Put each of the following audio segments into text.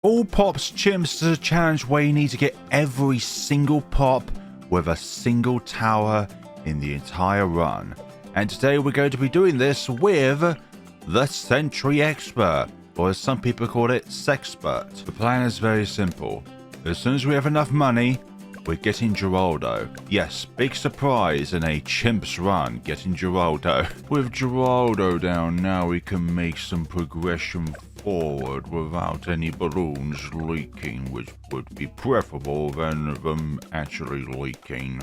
All Pops Chimps is a challenge where you need to get every single pop with a single tower in the entire run. And today we're going to be doing this with the Sentry Expert, or as some people call it, Sexpert. The plan is very simple. As soon as we have enough money, we're getting Geraldo. Yes, big surprise in a Chimps run, getting Geraldo. With Geraldo down now, we can make some progression forward without any balloons leaking, which would be preferable than them actually leaking.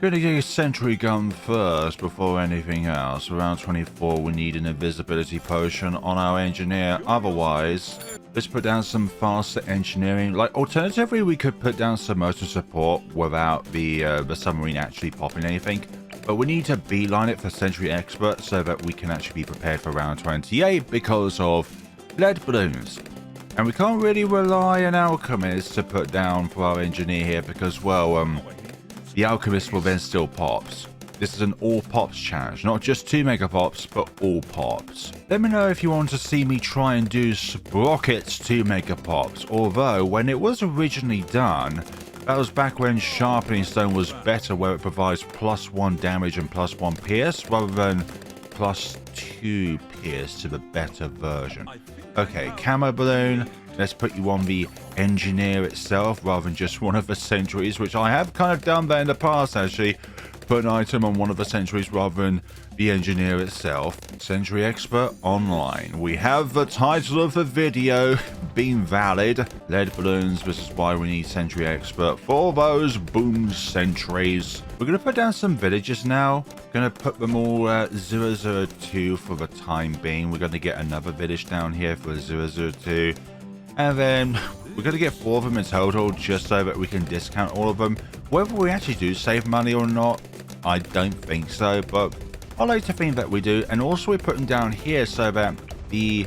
Gonna get a sentry gun first before anything else. Around 24 we need an invisibility potion on our engineer, otherwise let's put down some faster engineering. Like alternatively we could put down some motor support without the submarine actually popping anything. But we need to beeline it for Sentry Expert so that we can actually be prepared for round 28 because of lead balloons. And we can't really rely on alchemists to put down for our engineer here because, well, the alchemist will then steal pops. This is an all pops challenge, not just 2 Megapops, but all pops. Let me know if you want to see me try and do Sprocket's 2 Megapops, although when it was originally done, that was back when Sharpening Stone was better, where it provides +1 damage and +1 pierce, rather than +2 pierce to the better version. Okay, camo balloon. Let's put you on the engineer itself rather than just one of the sentries, which I have kind of done that in the past actually. Put an item on one of the sentries rather than the engineer itself. Sentry Expert Online. We have the title of the video being valid. Lead balloons, this is why we need Sentry Expert for those boom sentries. We're going to put down some villages now. Going to put them all at 002 for the time being. We're going to get another village down here for 002. And then we're going to get 4 of them in total just so that we can discount all of them. Whether we actually do save money or not, I don't think so, but I like to think that we do. And also we put them down here so that the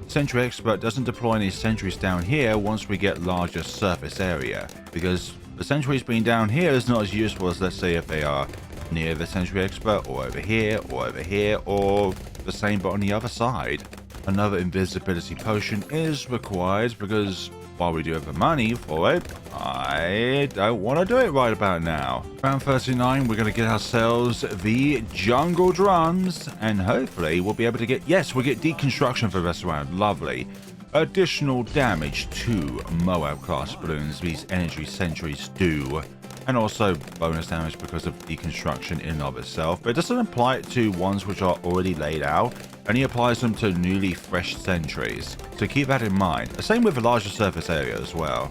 Sentry Expert doesn't deploy any sentries down here once we get larger surface area. Because the sentries being down here is not as useful as, let's say, if they are near the Sentry Expert or over here or the same but on the other side. Another invisibility potion is required because while we do have the money for it, I don't want to do it right about now. Round 39, we're going to get ourselves the jungle drums and hopefully we'll be able to get, yes, we'll get deconstruction for the rest of the round. Lovely. Additional damage to Moab class balloons, these energy sentries do. And also bonus damage because of deconstruction in and of itself, but it doesn't apply it to ones which are already laid out, only applies them to newly fresh sentries, so keep that in mind. The same with the larger surface area as well,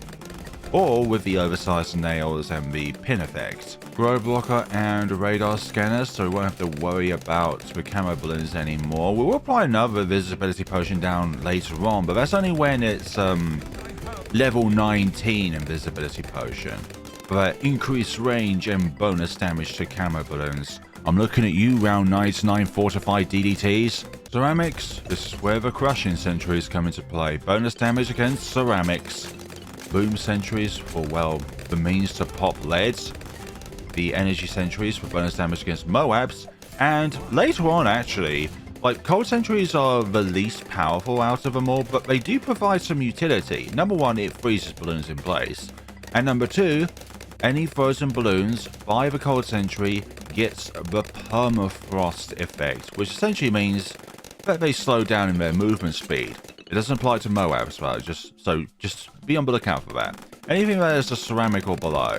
or with the oversized nails and the pin effect. Grow blocker and radar scanners, so we won't have to worry about the camo balloons anymore. We will apply another visibility potion down later on, but that's only when it's level 19 invisibility potion. For increased range and bonus damage to camo balloons. I'm looking at you, round 99 fortified DDTs. Ceramics, this is where the crushing sentries come into play. Bonus damage against ceramics. Boom sentries for, well, the means to pop leads. The energy sentries for bonus damage against Moabs. And later on, actually, like, cold sentries are the least powerful out of them all, but they do provide some utility. Number 1, it freezes balloons in place. And number 2, any frozen balloons by the cold sentry gets the permafrost effect, which essentially means that they slow down in their movement speed. It doesn't apply to Moabs, but just be on the lookout for that. Anything that is a ceramic or below.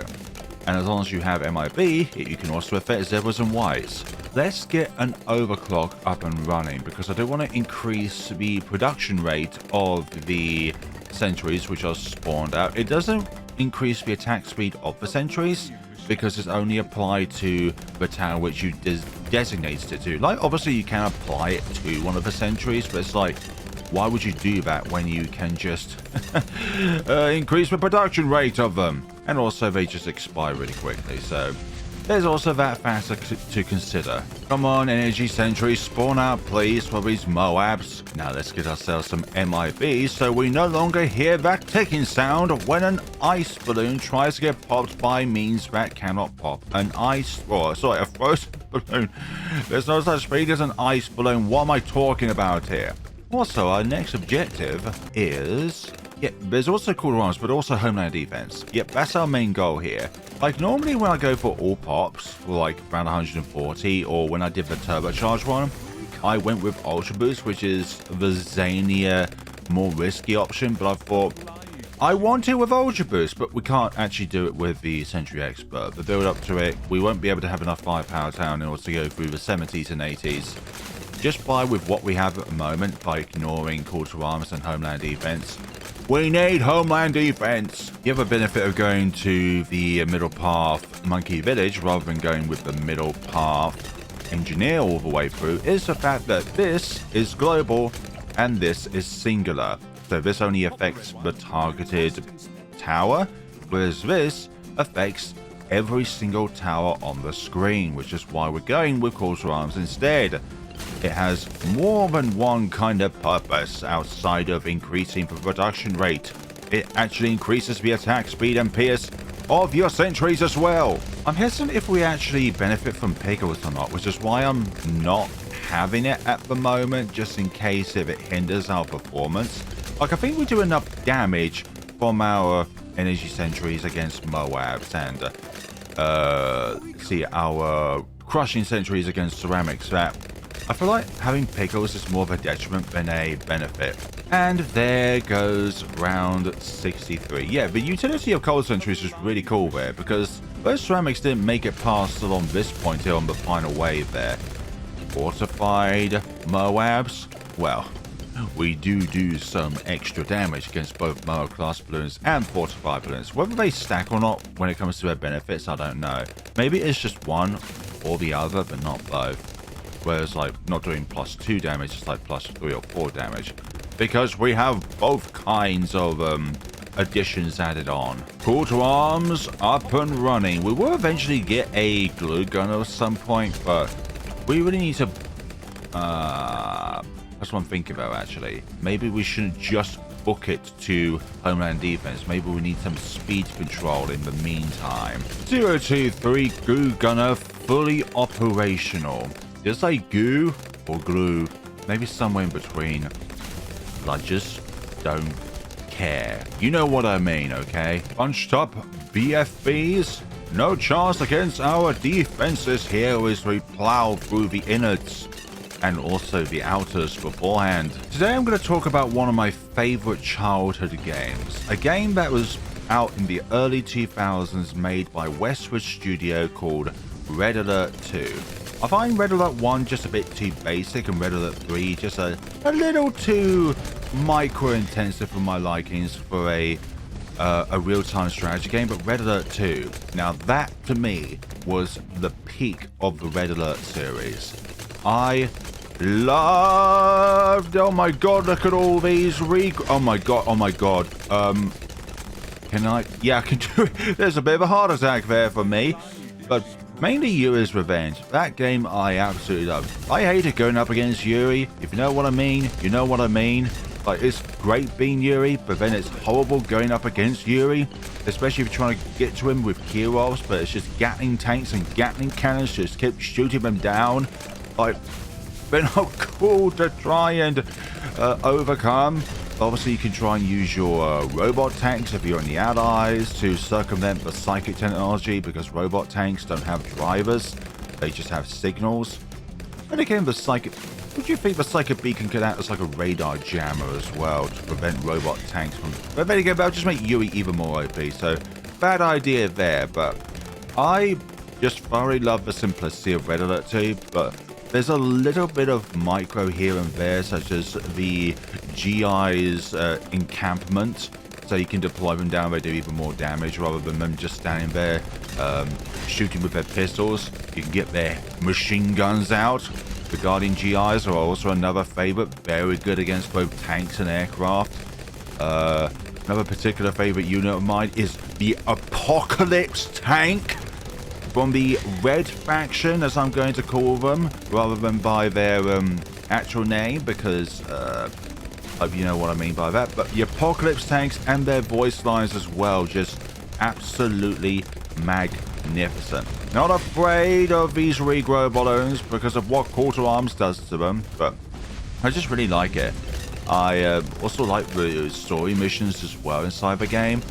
And as long as you have MIB, you can also affect zebras and whites. Let's get an overclock up and running because I do want to increase the production rate of the sentries which are spawned out. It doesn't increase the attack speed of the sentries because it's only applied to the tower which you designated it to. Like, obviously you can apply it to one of the sentries, but it's like, why would you do that when you can just increase the production rate of them? And also they just expire really quickly, so there's also that factor to consider. Come on, energy sentries, spawn out please for these Moabs. Now let's get ourselves some MIB so we no longer hear that ticking sound when an ice balloon tries to get popped by means that cannot pop. A frozen balloon. There's no such thing as an ice balloon. What am I talking about here? Also, our next objective is Yeah, there's also Call to Arms, but also Homeland Defense. Yep, that's our main goal here. Like, normally when I go for all pops, for like around 140, or when I did the turbocharged one, I went with Ultra Boost, which is the zanier, more risky option, but I thought, I want it with Ultra Boost, but we can't actually do it with the Sentry Expert. The build up to it, we won't be able to have enough firepower down in order to go through the 70s and 80s. Just by with what we have at the moment, by ignoring Call to Arms and Homeland Defense. We need Homeland Defense! The other benefit of going to the middle path Monkey Village rather than going with the middle path Engineer all the way through is the fact that this is global and this is singular. So this only affects the targeted tower, whereas this affects every single tower on the screen, which is why we're going with Call to Arms instead. It has more than one kind of purpose outside of increasing the production rate. It actually increases the attack speed and pierce of your sentries as well. I'm hesitant if we actually benefit from pickles or not, which is why I'm not having it at the moment, just in case if it hinders our performance. Like, I think we do enough damage from our energy sentries against Moabs and our crushing sentries against ceramics that I feel like having pickles is more of a detriment than a benefit. And there goes round 63. Yeah, the utility of cold sentries is really cool there, because those ceramics didn't make it past along this point here on the final wave there. Fortified Moabs? Well, we do some extra damage against both Moab class balloons and fortified balloons. Whether they stack or not when it comes to their benefits, I don't know. Maybe it's just one or the other, but not both. Whereas, like, not doing +2 damage, it's like +3 or 4 damage. Because we have both kinds of additions added on. Call to Arms up and running. We will eventually get a glue gun at some point, but we really need to... that's what I'm thinking about, actually. Maybe we shouldn't just book it to Homeland Defense. Maybe we need some speed control in the meantime. 023 Glue Gunner fully operational. Did I say goo or glue? Maybe somewhere in between. I just don't care. You know what I mean, okay? Bunched up BFBs? No chance against our defenses here as we plow through the innards and also the outers beforehand. Today I'm going to talk about one of my favorite childhood games. A game that was out in the early 2000s made by Westwood Studio called Red Alert 2. I find Red Alert 1 just a bit too basic and Red Alert 3 just a little too micro-intensive for my likings for a real-time strategy game, but Red Alert 2, now that to me was the peak of the Red Alert series. I loved, oh my god, look at all these oh my god, can I, yeah, I can do it. There's a bit of a heart attack there for me, but mainly Yuri's Revenge. That game I absolutely love. I hated going up against Yuri. If you know what I mean, you know what I mean. Like, it's great being Yuri, but then it's horrible going up against Yuri, especially if you're trying to get to him with Kirovs, but it's just Gatling tanks and Gatling cannons just keep shooting them down. Like, they're not cool to try and overcome. Obviously, you can try and use your robot tanks if you're in the Allies to circumvent the psychic technology, because robot tanks don't have drivers. They just have signals. And again, the psychic... Would you think the psychic beacon could act as like a radar jammer as well to prevent robot tanks from... But then again, that'll just make Yuri even more OP. So, bad idea there, but I just thoroughly love the simplicity of Red Alert 2, but there's a little bit of micro here and there, such as the GI's encampment, so you can deploy them down, they do even more damage rather than them just standing there shooting with their pistols. You can get their machine guns out. The Guardian GIs are also another favorite, very good against both tanks and aircraft. Another particular favorite unit of mine is the Apocalypse tank from the Red faction, as I'm going to call them, rather than by their actual name, because hope you know what I mean by that. But the Apocalypse tanks and their voice lines as well, just absolutely magnificent. Not afraid of these regrow balloons because of what Call to Arms does to them, but I just really like it. I also like the story missions as well inside the game.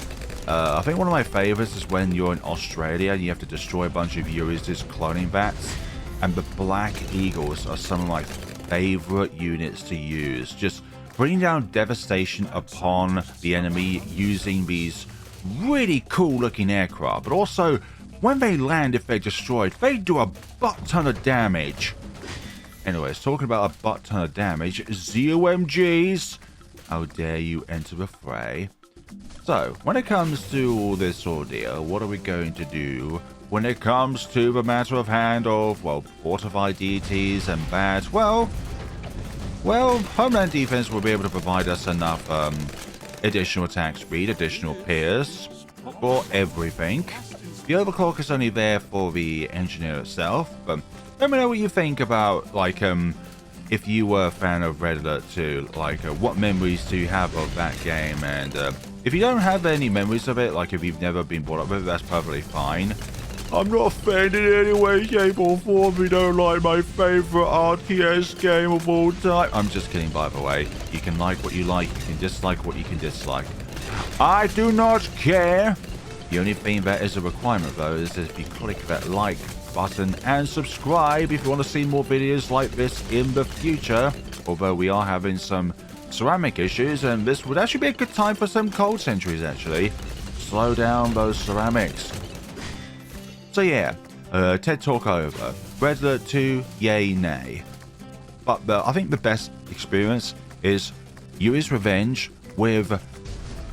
I think one of my favorites is when you're in Australia and you have to destroy a bunch of Yuri's cloning bats. And the Black Eagles are some of my favorite units to use. Just bringing down devastation upon the enemy using these really cool looking aircraft. But also, when they land, if they're destroyed, they do a butt ton of damage. Anyways, talking about a butt ton of damage, ZOMGs, how dare you enter the fray? So, when it comes to all this ordeal, what are we going to do when it comes to the matter of hand of, well, fortified deities and bats? Well, Homeland Defense will be able to provide us enough additional attack speed, additional pierce for everything. The overclock is only there for the engineer itself, but let me know what you think about, like, if you were a fan of Red Alert 2, like, what memories do you have of that game? And if you don't have any memories of it, like if you've never been brought up with it, that's perfectly fine. I'm not offended in any way, shape or form if you don't like my favorite RTS game of all time. I'm just kidding, by the way. You can like what you like, you can dislike what you can dislike. I do not care. The only thing that is a requirement, though, is if you click that like button and subscribe if you want to see more videos like this in the future. Although we are having some ceramic issues, and this would actually be a good time for some cold sentries, actually. Slow down those ceramics. So yeah, TED Talk over. Red Alert 2, yay, nay. But I think the best experience is Yuri's Revenge with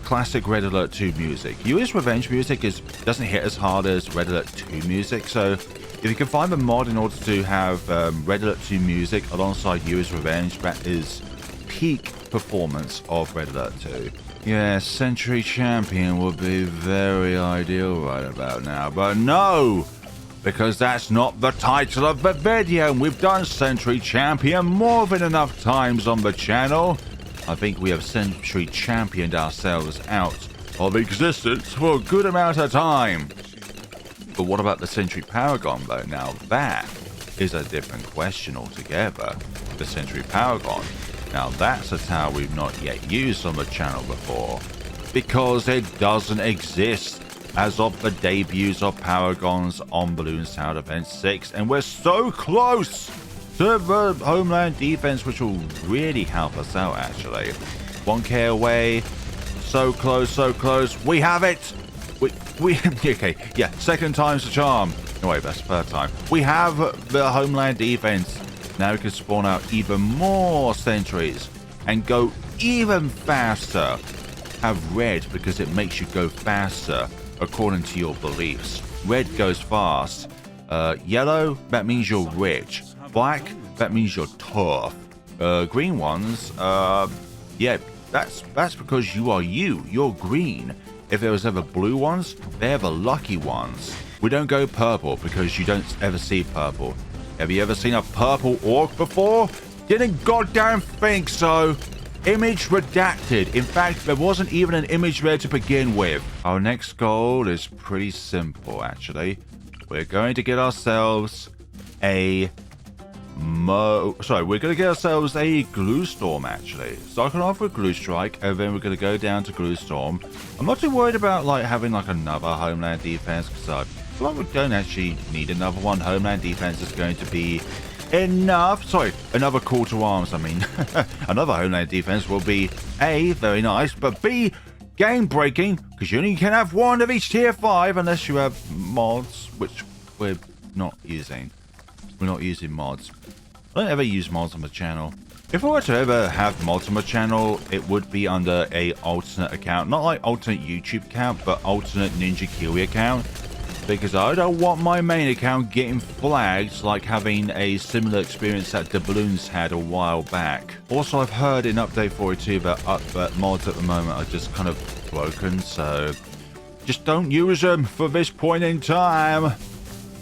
classic Red Alert 2 music. Yuri's Revenge music doesn't hit as hard as Red Alert 2 music, so if you can find the mod in order to have Red Alert 2 music alongside Yuri's Revenge, that is peak performance of Red Alert 2. Yeah, Sentry Champion would be very ideal right about now, but no! Because that's not the title of the video, and we've done Sentry Champion more than enough times on the channel. I think we have Sentry Championed ourselves out of existence for a good amount of time. But what about the Sentry Paragon, though? Now that is a different question altogether. The Sentry Paragon. Now that's a tower we've not yet used on the channel before, because it doesn't exist as of the debuts of Paragons on Balloons Tower Defense 6, and we're so close to the Homeland Defense, which will really help us out, actually. 1k away, so close, so close. We have it. We okay, yeah, second time's the charm. No, wait, that's third time. We have the Homeland Defense. Now we can spawn out even more sentries and go even faster. Have red because it makes you go faster according to your beliefs. Red goes fast. Yellow, that means you're rich. Black, that means you're tough. Green ones, yeah, that's because you are you. You're green. If there was ever blue ones, they're the lucky ones. We don't go purple because you don't ever see purple. Have you ever seen a purple orc before? Didn't goddamn think so. Image redacted. In fact, there wasn't even an image there to begin with. Our next goal is pretty simple, actually. We're going to get ourselves a we're going to get ourselves a Glue Storm, actually. Starting off with Glue Strike, and then we're going to go down to Glue Storm. I'm not too worried about like having like another Homeland Defense, because I feel like we don't actually need another one. Homeland Defense is going to be enough. Sorry, another call to arms, I mean. Another Homeland Defense will be A, very nice, but B, game breaking, because you only can have one of each tier 5 unless you have mods, which we're not using. We're not using mods. I don't ever use mods on the channel. If I were to ever have mods on my channel, it would be under a alternate account. Not like alternate YouTube account, but alternate Ninja Kiwi account. Because I don't want my main account getting flagged like having a similar experience that the Balloons had a while back. Also, I've heard in update 42 that mods at the moment are just kind of broken, so just don't use them for this point in time.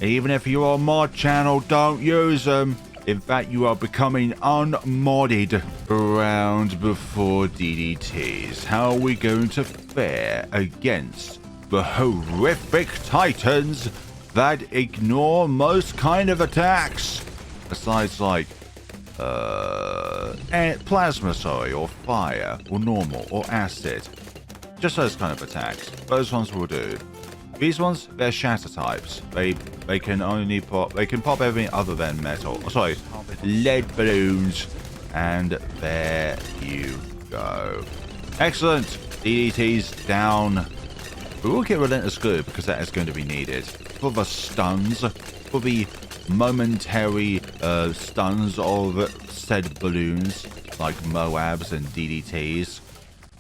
Even if you're on mod channel, don't use them. In fact, you are becoming unmodded around before DDTs. How are we going to fare against the horrific titans that ignore most kind of attacks? Besides, like, plasma, sorry, or fire, or normal, or acid. Just those kind of attacks. Those ones will do. These ones, they're shatter types. They can only pop. They can pop everything other than metal. Sorry, lead balloons. And there you go. Excellent. DDT's down. We will get Relentless Glue because that is going to be needed for the stuns, for the momentary stuns of said balloons like Moabs and DDTs.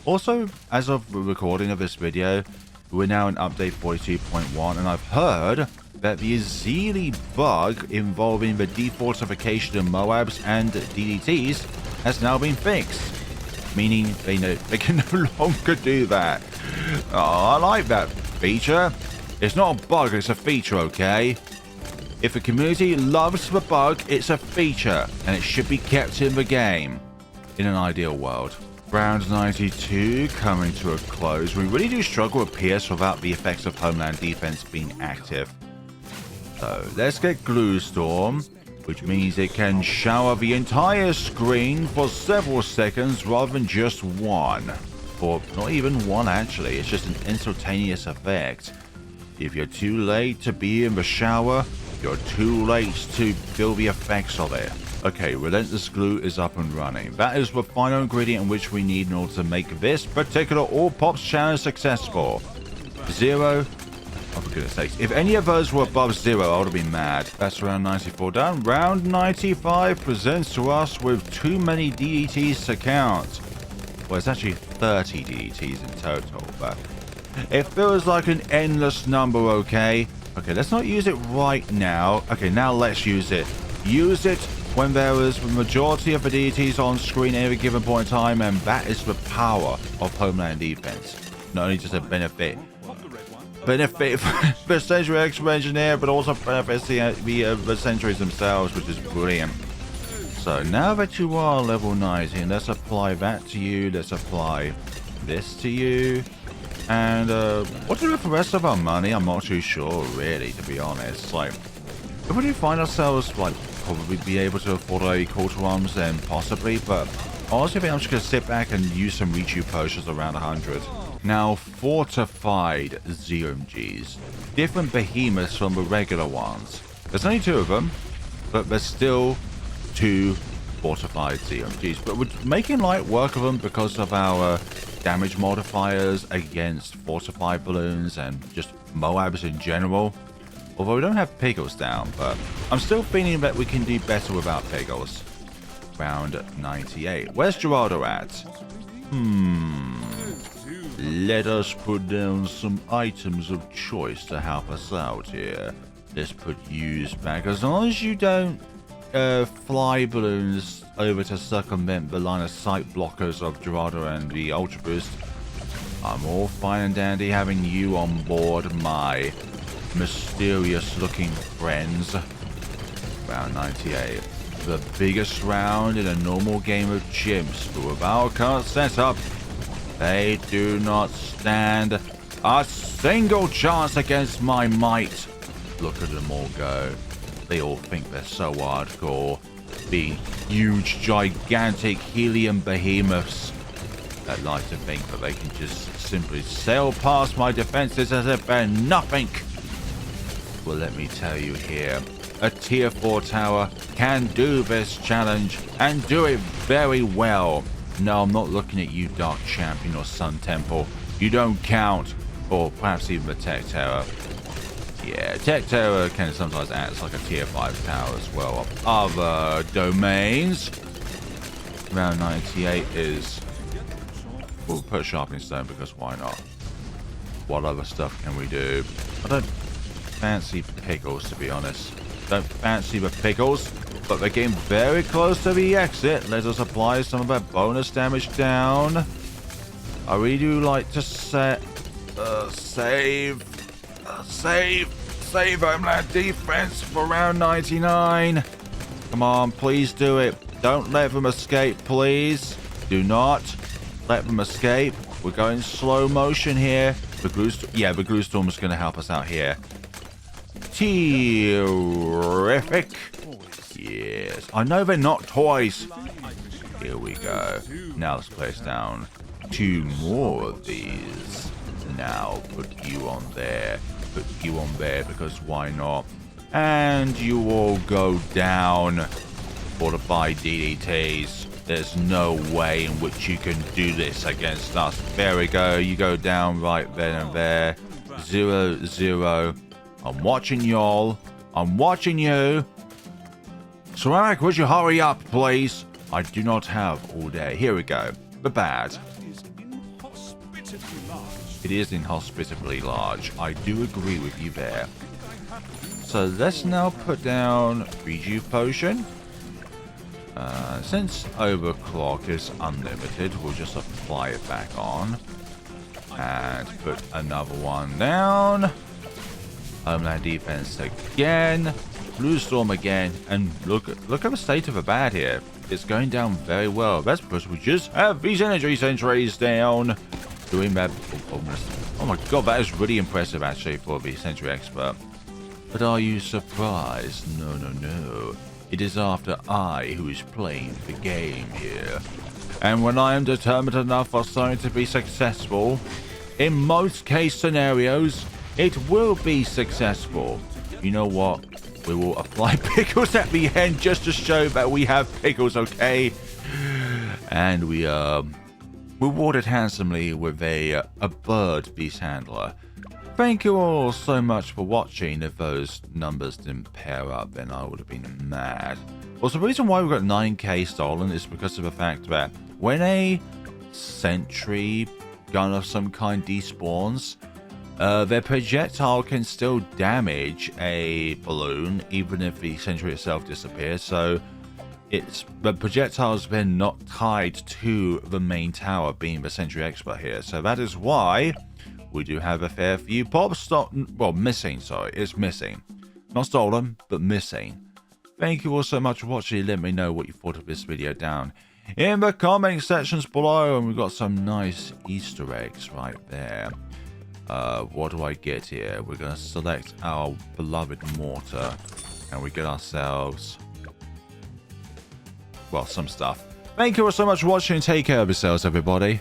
Also, as of the recording of this video, we're now in update 42.1, and I've heard that the Azili bug involving the defortification of Moabs and DDTs has now been fixed. Meaning they can no longer do that. Oh, I like that feature. It's not a bug, it's a feature, okay? If the community loves the bug, it's a feature, and it should be kept in the game. In an ideal world. Round 92 coming to a close. We really do struggle with Pierce without the effects of Homeland Defense being active. So let's get Glue Storm, which means it can shower the entire screen for several seconds rather than just one. Or not even one actually, it's just an instantaneous effect. If you're too late to be in the shower, you're too late to feel the effects of it. Okay, Relentless Glue is up and running. That is the final ingredient which we need in order to make this particular All Pops challenge successful. 0. Oh, for goodness sakes. If any of those were above 0, I would have been mad. That's round 94 done. Round 95 presents to us with too many DDTs to count. Well, it's actually 30 DDTs in total, but it feels like an endless number, okay? Okay, let's not use it right now. Okay, now let's use it. Use it when there is the majority of the DDTs on screen at every given point in time, and that is the power of Homeland Defense. Not only just a benefit for Sentry Expert engineer, but also benefits the sentries themselves, which is brilliant. So now that you are level 19, let's apply that to you. Let's apply this to you. And what to do with the rest of our money, I'm not too sure, really, to be honest. Like, if we do find ourselves, like, probably be able to afford a quarter arms, then possibly, but honestly, I think I'm just going to sit back and use some Reach potions around 100. Now, fortified ZMGs. Different behemoths from the regular ones. There's only 2 of them, but there's still 2 fortified ZMGs. But we're making light work of them because of our damage modifiers against fortified balloons and just Moabs in general. Although we don't have Piggles down, but I'm still feeling that we can do better without Piggles. Round 98. Where's Gerardo at? Let us put down some items of choice to help us out here. Let's put use back. As long as you don't fly balloons over to circumvent the line of sight blockers of Gerardo and the Ultra Boost, I'm all fine and dandy having you on board, my mysterious looking friends. Round 98. The biggest round in a normal game of chimps, but with our current setup, they do not stand a single chance against my might. Look at them all go. They all think they're so hardcore. The huge, gigantic helium behemoths that like to think that they can just simply sail past my defenses as if they're nothing. Well, let me tell you here, a tier 4 tower can do this challenge and do it very well. No, I'm not looking at you, Dark Champion or Sun Temple. You don't count. Or perhaps even the Tech Tower. Yeah, Tech Tower can sometimes act as like a tier 5 tower as well of other domains. Round 98 is... We'll put Sharpening Stone because why not? What other stuff can we do? I don't fancy Pickles, to be honest. Don't fancy the Pickles, but they're getting very close to the exit. Let us apply some of that bonus damage down. I really do like to save Homeland Defense for round 99. Come on, please do it. Don't let them escape, please. Do not let them escape. We're going slow motion here. The glue storm is going to help us out here. Terrific. Yes. I know they're not toys. Here we go. Now let's place down 2 more of these. Now put you on there. Put you on there because why not? And you all go down. Fortified DDTs. There's no way in which you can do this against us. There we go. You go down right then and there. 0-0. I'm watching y'all. I'm watching you. Ceramic, would you hurry up, please? I do not have all day. Here we go. The bad. It is inhospitably large. I do agree with you there. So let's now put down Reju Potion. Since Overclock is unlimited, we'll just apply it back on. And put another one down. Homeland Defense again. Blue Storm again. And look at the state of the bat here. It's going down very well. That's because we just have these energy sentries down. Doing that. Oh my god, that is really impressive actually for the Sentry Expert. But are you surprised? No. It is after I who is playing the game here. And when I am determined enough for something to be successful, in most case scenarios, it will be successful. You know what? We will apply pickles at the end just to show that we have pickles, okay? And we rewarded handsomely with a bird beast handler. Thank you all so much for watching. If those numbers didn't pair up, then I would have been mad. Well, the reason why we got 9k stolen is because of the fact that when a sentry gun of some kind despawns, their projectile can still damage a balloon, even if the sentry itself disappears. So the projectile's been not tied to the main tower, being the Sentry Expert here. So that is why we do have a fair few pops missing. Sorry, it's missing. Not stolen, but missing. Thank you all so much for watching. Let me know what you thought of this video down in the comment sections below. And we've got some nice Easter eggs right there. What do I get here? We're going to select our beloved mortar. And we get ourselves, well, some stuff. Thank you all so much for watching. Take care of yourselves, everybody.